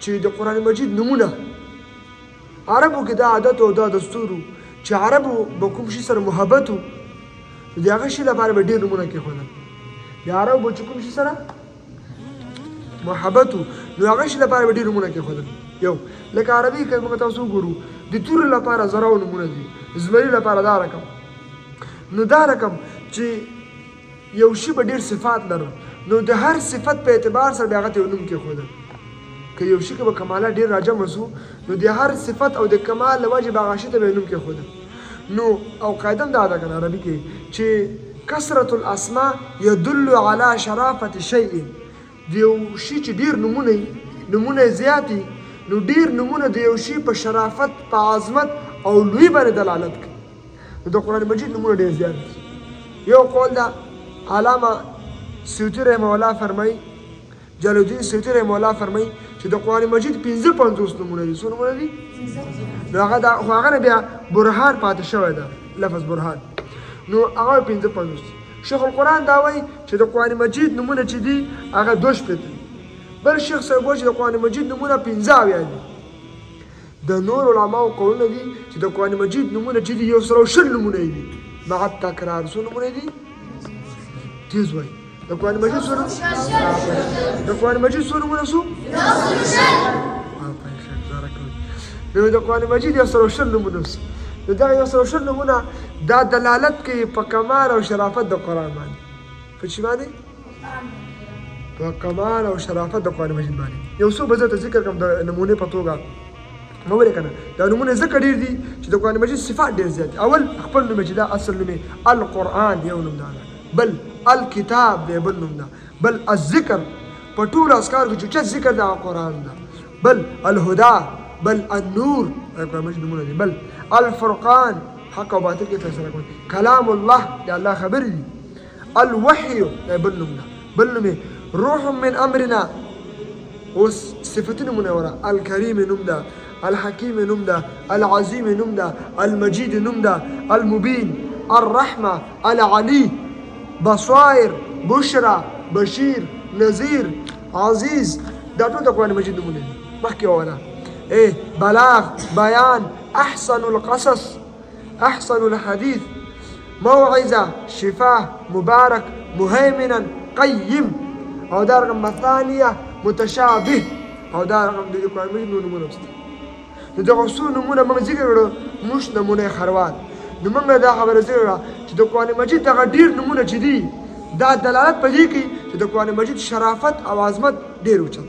چې د قرآن مجید نمونه عربو کې دا عادت او دا دستور چې عربو به کوم شي سره محبت و د هغه شي لپاره به ډېر نمونه کېښودل د عربو به چې کوم شي سره محبت و نو هغه شي لپاره به ډېر نمونه کېښودل یو لکه عربي که موږ تاسو وګورو د تورې لپاره زرو نمونه دي زمري لپاره دا رقم نو دا رقم چې یو شي به ډېر صفات لرل نو د هر صفت په اعتبار سره بیا هغه ته یو نوم کېښودل که یو شي که به کمالات ډېر راجمع سو نو د هر صفت او د کمال له وجې به هغه شي ته به یې نوم کېښودل نو او قاعده هم دا ده که نه عربي کې چې کثرة الاسماء يدل على شرافة شیء د یو شي چې ډېر نمونه یې زیات نو ډېر نمونه د یو شي په شرافت په عظمت او لوی باندې دلالت کوي نو د قرآن مجید نمونه ډېر زیات دي یو قول ده علامه سیوطي رحمه الله فرمایي جلال الدین سیوطي رحمه الله فرمایي چې د قرآن مجید 55 نمونه دي څو نمونه دي نو هغه نه بیا برهان پاتې شوی ده لفظ برهان نو هغه 55 شیخ القرآن دا وایي چې د قرآن مجید نمونه چې دي هغه 2 شپېته بل شیخ صاحب وایي چې د قرآن مجید نمونه 15 دي د نور علماو قولونه دي چې د قرآن مجید نمونه چې دي 120 نمونه دي مع التکرار څو نمونه دي تیز وایي د قرآن مجید څو د قرآن مجید څو نمونه څو نو د قرآن مجید 120 نمونه څو نو دغه 120 نمونه دا دلالت کوي په کمال او شرافت د قرآن باندې په چی باندې په کمال او شرافت د قرآن مجید باندې یو څو به زه ته ذکر کوم د نمونې په توګه نو ولې که نه دا نمونه ځکه ډېر دي چې د قرآن مجید صفات ډېر زیات دي اول خپل نوم چې دا اصل نوم القرآن یو نوم دا بل الکتاب دی بل نوم ده بل الذکر په ټولو اذکارو کې چې چا ذکر دا قرآن ده بل الهدى بل النور قرآن مجید نمونه دي بل الفرقان حق او باطل کې فیصله کوي کلام الله د الله خبرې دي الوحي بل نوم ده بل نوم روح من امرنا اوس صفتونه منوره الکریم نوم ده الحکیم نوم ده العظیم نوم ده المجید نوم ده المبین الرحمه العلی بصائر بشرا بشیر نذیر عزیز دا ټول د قرآن مجید نومونه دي مخکې وویله بلاغ بیان احسن القصص احسن الحديث موعظه شفاه مبارک مهيمنا قیم او دا رقم مثانیه متشابه او دا رقم د قرآن مجید نومونه دي نو دغه څو نومونه موږ ذکر کړو موږ نمونه خروات نو موږ دا خبره ذکر کړه چې د قرآن مجید دغه ډېر نومونه چې دي دا دلالت په دې کوي چې د قرآن مجید شرافت او عظمت ډېر اوچت